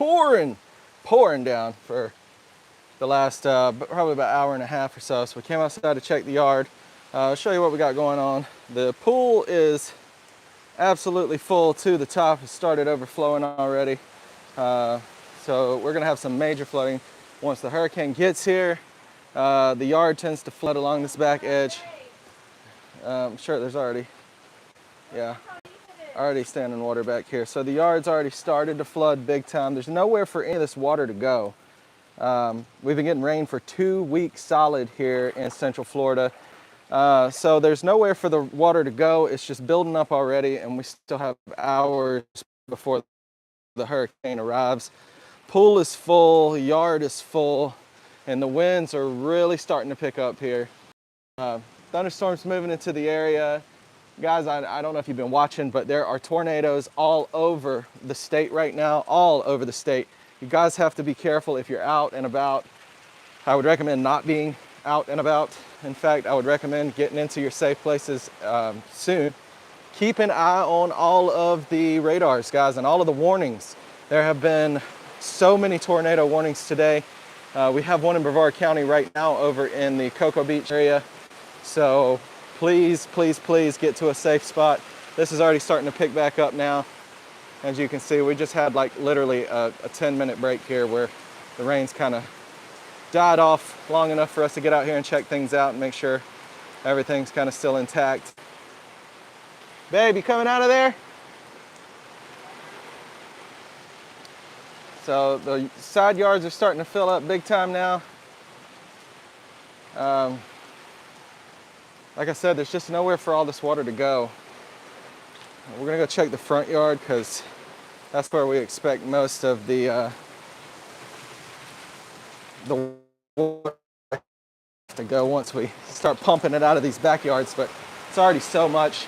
pouring down for the last probably about hour and a half or so. So we came outside to check the yard. I'll show you what we got going on. The pool is absolutely full to the top. It started overflowing already. So we're gonna have some major flooding once the hurricane gets here. The yard tends to flood along this back edge. I'm sure there's already standing water back here. So the yard's already started to flood big time. There's nowhere for any of this water to go. We've been getting rain for 2 weeks solid here in Central Florida. So there's nowhere for the water to go. It's just building up already, and we still have hours before the hurricane arrives. Pool is full, yard is full, and the winds are really starting to pick up here. Thunderstorms moving into the area. Guys, I don't know if you've been watching, but there are tornadoes all over the state right now, all over the state. You guys have to be careful if you're out and about. I would recommend not being out and about. In fact, I would recommend getting into your safe places soon. Keep an eye on all of the radars, guys, and all of the warnings. There have been so many tornado warnings today. We have one in Brevard County right now over in the Cocoa Beach area. So please, please, please get to a safe spot. This is already starting to pick back up now. As you can see, we just had like literally a 10-minute break here where the rain's kind of died off long enough for us to get out here and check things out and make sure everything's kind of still intact. Babe, you coming out of there? So the side yards are starting to fill up big time now. Like I said, there's just nowhere for all this water to go. We're gonna go check the front yard because that's where we expect most of the water to go once we start pumping it out of these backyards, but it's already so much.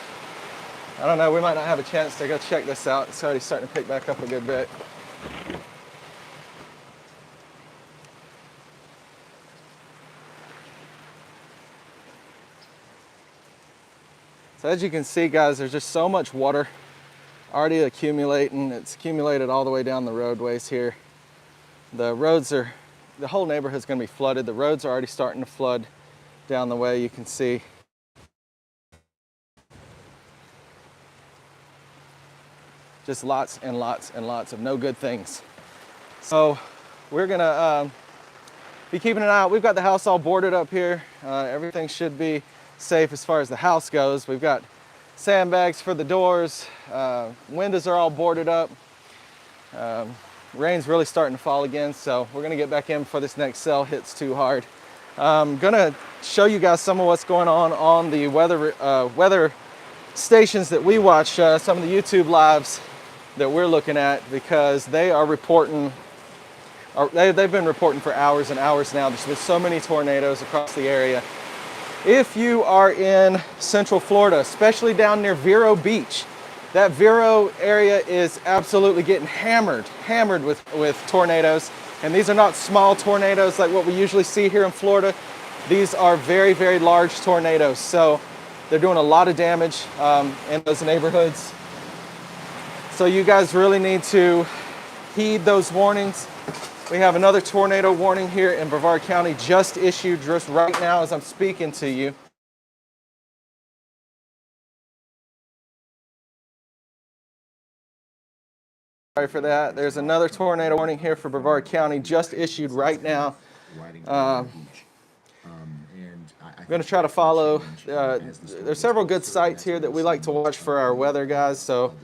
I don't know, we might not have a chance to go check this out. It's already starting to pick back up a good bit. So as you can see, guys, there's just so much water already accumulating. It's accumulated all the way down the roadways here. The whole neighborhood's gonna be flooded. The roads are already starting to flood down the way, you can see. Just lots and lots and lots of no good things. So we're gonna be keeping an eye out. We've got the house all boarded up here. Everything should be safe as far as the house goes. We've got sandbags for the doors. Windows are all boarded up. Rain's really starting to fall again, so we're gonna get back in before this next cell hits too hard. I'm gonna show you guys some of what's going on the weather stations that we watch, some of the YouTube lives that we're looking at, because they are reporting, they've been reporting for hours and hours now. There's been so many tornadoes across the area. If you are in Central Florida, especially down near Vero Beach, that Vero area is absolutely getting hammered with tornadoes. And these are not small tornadoes like what we usually see here in Florida. These are very, very large tornadoes. So they're doing a lot of damage in those neighborhoods. So you guys really need to heed those warnings. We have another tornado warning here in Brevard County just issued just right now as I'm speaking to you. Sorry for that. There's another tornado warning here for Brevard County just issued right now. I'm going to try to follow. There's several good sites here that we like to watch for our weather, guys. So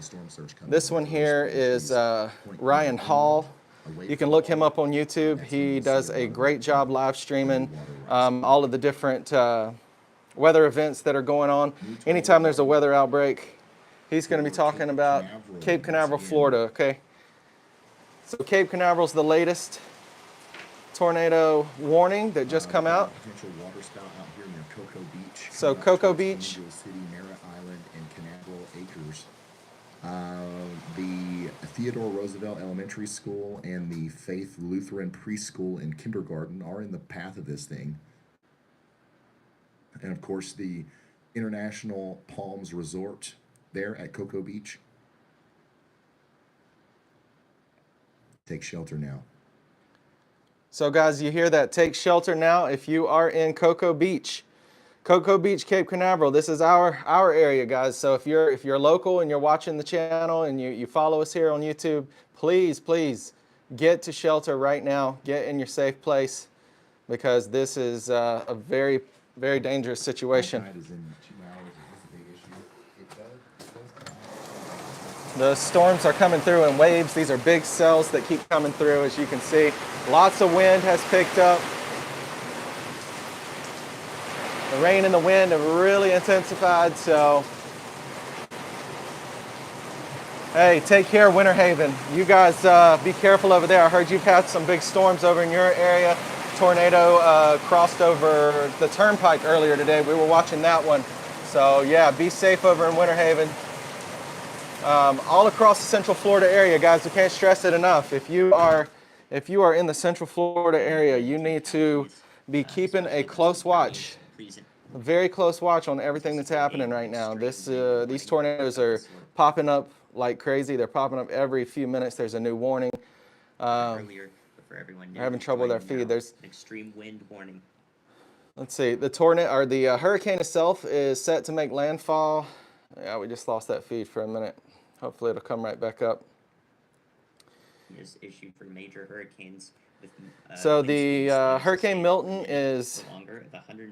this one here is Ryan Hall. You can look him up on YouTube. He does a great job live streaming all of the different weather events that are going on. Anytime there's a weather outbreak, he's going to be talking about Cape Canaveral, Florida, okay? So Cape Canaveral is the latest tornado warning that just come out. Potential water spout out here near Cocoa Beach. So Cocoa Beach. City, Merritt Island, and Canaveral Acres. The Theodore Roosevelt Elementary School and the Faith Lutheran Preschool and Kindergarten are in the path of this thing. And of course, the International Palms Resort there at Cocoa Beach. Take shelter now. So guys, you hear that? Take shelter now. If you are in Cocoa Beach, Cape Canaveral, this is our area, guys. So if you're local and you're watching the channel and you follow us here on YouTube, please get to shelter right now. Get in your safe place, because this is a very, very dangerous situation. Tide is in 2 hours. Is this a big issue? It does. The storms are coming through in waves. These are big cells that keep coming through, as you can see. Lots of wind has picked up. The rain and the wind have really intensified, so hey, take care, Winter Haven. You guys be careful over there. I heard you've had some big storms over in your area. Tornado crossed over the turnpike earlier today. We were watching that one. So yeah, be safe over in Winter Haven. All across the Central Florida area, guys, we can't stress it enough. If you are in the Central Florida area, you need to be keeping a close watch, a very close watch on everything that's happening right now. These tornadoes are popping up like crazy. They're popping up every few minutes. There's a new warning. Earlier, for everyone They're having trouble with our feed. There's an extreme wind warning. Let's see. The hurricane itself is set to make landfall. Yeah, we just lost that feed for a minute. Hopefully it'll come right back up. Is issued for major hurricanes. With, so the Hurricane Milton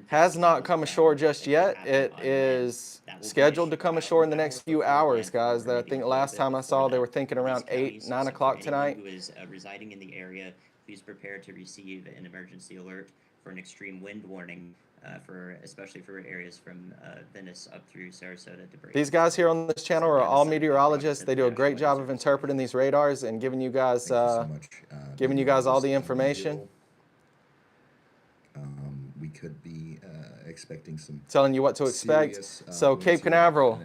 has not come ashore just yet. It is scheduled to come ashore in the next few hours, guys. I think last time I saw they were thinking around 8, 9 o'clock tonight. Who is residing in the area, please prepare to receive an emergency alert for an extreme wind warning, especially for areas from Venice up through Sarasota to Brady. These guys here on this channel are all meteorologists. They do a great job of interpreting these radars and giving you guys all the information. We could be expecting some, telling you what to expect. So Cape Canaveral,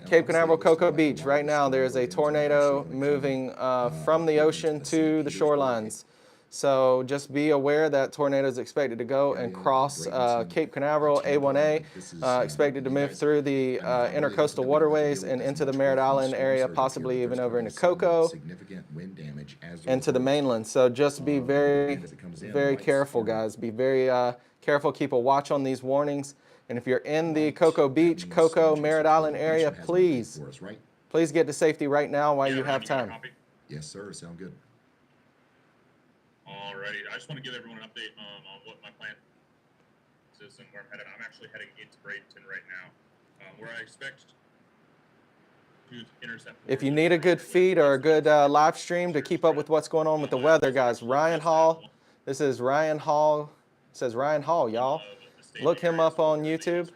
Cocoa Beach. Right now there is a tornado moving from the ocean to the shorelines. So just be aware that tornado is expected to go and cross Cape Canaveral, A1A, expected to move through the intercoastal waterways and into the Merritt Island area, possibly even over into Cocoa, and to the mainland. So just be very, very careful, guys. Be very careful. Keep a watch on these warnings. And if you're in the Cocoa Beach, Cocoa, Merritt Island area, please get to safety right now while you have time. Yes, sir. Sound good. Alrighty, I just want to give everyone an update on what my plan is and where I'm headed. I'm actually heading into Bradenton right now, where I expect to intercept. If you need a good feed or a good live stream to keep up with what's going on with the weather, guys, Ryan Hall. This is Ryan Hall. It says Ryan Hall, y'all. Look him up on YouTube.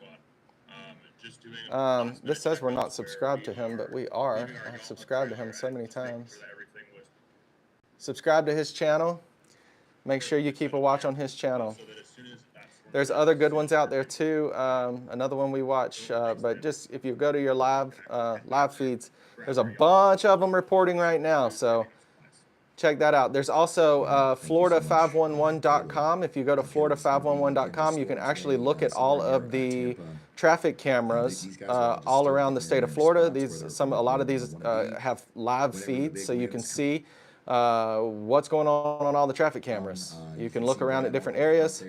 This says we're not subscribed to him, but we are. I've subscribed to him so many times. Subscribe to his channel. Make sure you keep a watch on his channel. There's other good ones out there too. Another one we watch, but just if you go to your live feeds, there's a bunch of them reporting right now. So check that out. There's also Florida511.com. If you go to Florida511.com, you can actually look at all of the traffic cameras all around the state of Florida. A lot of these have live feeds, so you can see what's going on all the traffic cameras. You can look around at different areas,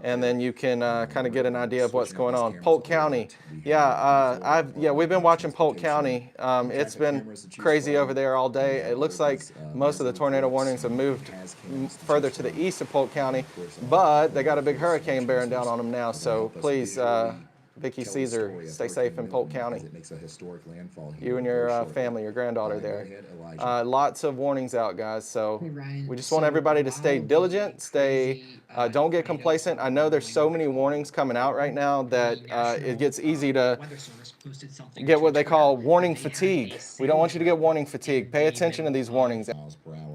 and then you can kind of get an idea of what's going on. Polk County, we've been watching Polk County. It's been crazy over there all day. It looks like most of the tornado warnings have moved further to the east of Polk County, but they got a big hurricane bearing down on them now. So please, Vicky Caesar, stay safe in Polk County. You and your family, your granddaughter there. Lots of warnings out, guys. So we just want everybody to stay diligent, don't get complacent. I know there's so many warnings coming out right now that it gets easy to get what they call warning fatigue. We don't want you to get warning fatigue. Pay attention to these warnings. Did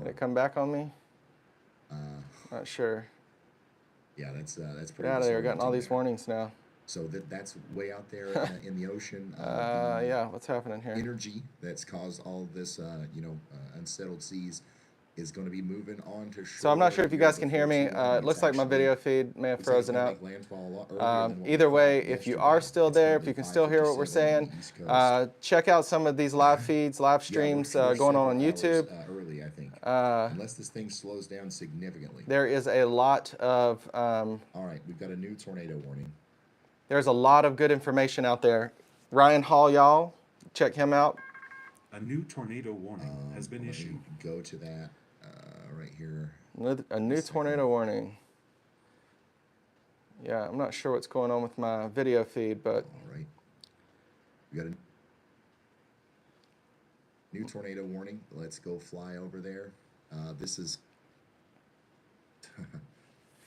it come back on me? Not sure. Yeah, that's pretty. Get out of there. We're getting all these warnings now. So that's way out there in the ocean. What's happening here? Energy that's caused all this, unsettled seas is going to be moving on to shore. So I'm not sure if you guys can hear me. It looks like my video feed may have frozen out. Either way, if you are still there, if you can still hear what we're saying, check out some of these live feeds, live streams going on YouTube. Unless this thing slows down significantly. There is a lot of All right, we've got a new tornado warning. there's a lot of good information out there. Ryan Hall, y'all, check him out. A new tornado warning has been Let me issued. go to that right here. With a new tornado warning. Yeah, I'm not sure what's going on with my video feed, but All right. We got a new tornado warning. Let's go fly over there. This is.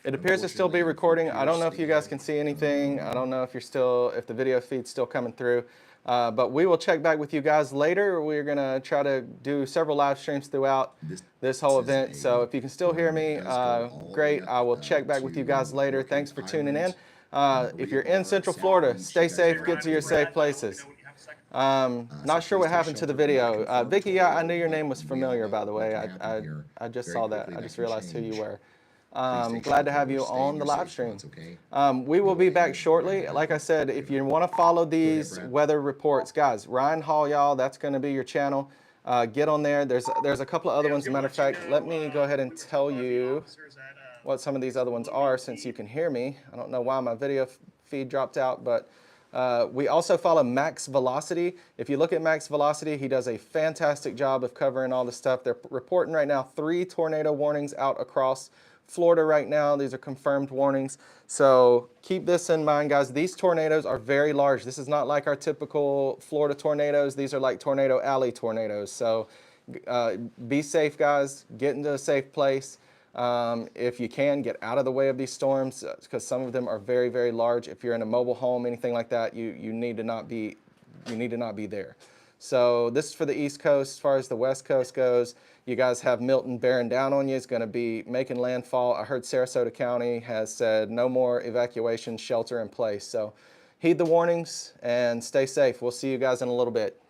it appears to still be recording. I don't know if you guys can see anything. I don't know if if the video feed's still coming through. But we will check back with you guys later. We're going to try to do several live streams throughout this whole event. So if you can still hear me, great. I will check back with you guys later. Thanks for tuning in. If you're in Central Florida, stay safe, get to your safe places. Not sure what happened to the video. Vicky, yeah, I knew your name was familiar, by the way. I just saw that. I just realized who you were. Glad to have you on the live stream. We will be back shortly. Like I said, if you want to follow these weather reports, guys, Ryan Hall, y'all, that's going to be your channel. Get on there. There's a couple of other ones. As a matter of fact, let me go ahead and tell you what some of these other ones are since you can hear me. I don't know why my video feed dropped out, but we also follow Max Velocity. If you look at Max Velocity, he does a fantastic job of covering all the stuff. They're reporting right now 3 tornado warnings out across Florida right now. These are confirmed warnings. So keep this in mind, guys. These tornadoes are very large. This is not like our typical Florida tornadoes. These are like Tornado Alley tornadoes. So be safe, guys. Get into a safe place. If you can, get out of the way of these storms because some of them are very, very large. If you're in a mobile home, anything like that, you need to not be there. So this is for the East Coast. As far as the West Coast goes, you guys have Milton bearing down on you. It's going to be making landfall. I heard Sarasota County has said no more evacuation, shelter in place. So heed the warnings and stay safe. We'll see you guys in a little bit.